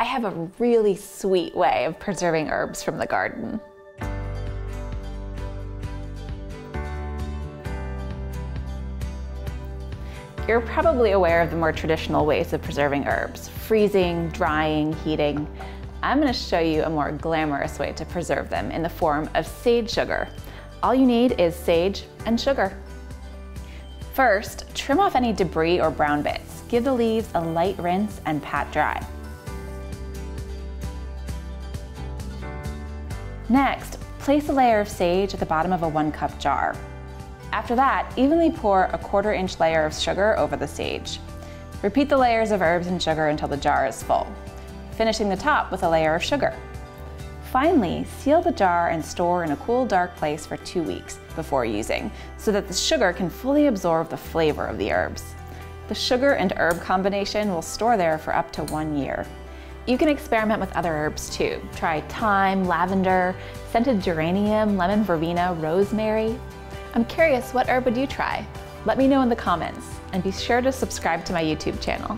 I have a really sweet way of preserving herbs from the garden. You're probably aware of the more traditional ways of preserving herbs: freezing, drying, heating. I'm going to show you a more glamorous way to preserve them in the form of sage sugar. All you need is sage and sugar. First, trim off any debris or brown bits. Give the leaves a light rinse and pat dry. Next, place a layer of sage at the bottom of a 1-cup jar. After that, evenly pour a 1/4-inch layer of sugar over the sage. Repeat the layers of herbs and sugar until the jar is full, finishing the top with a layer of sugar. Finally, seal the jar and store in a cool, dark place for 2 weeks before using, so that the sugar can fully absorb the flavor of the herbs. The sugar and herb combination will store there for up to 1 year. You can experiment with other herbs too. Try thyme, lavender, scented geranium, lemon verbena, rosemary. I'm curious, what herb would you try? Let me know in the comments, and be sure to subscribe to my YouTube channel.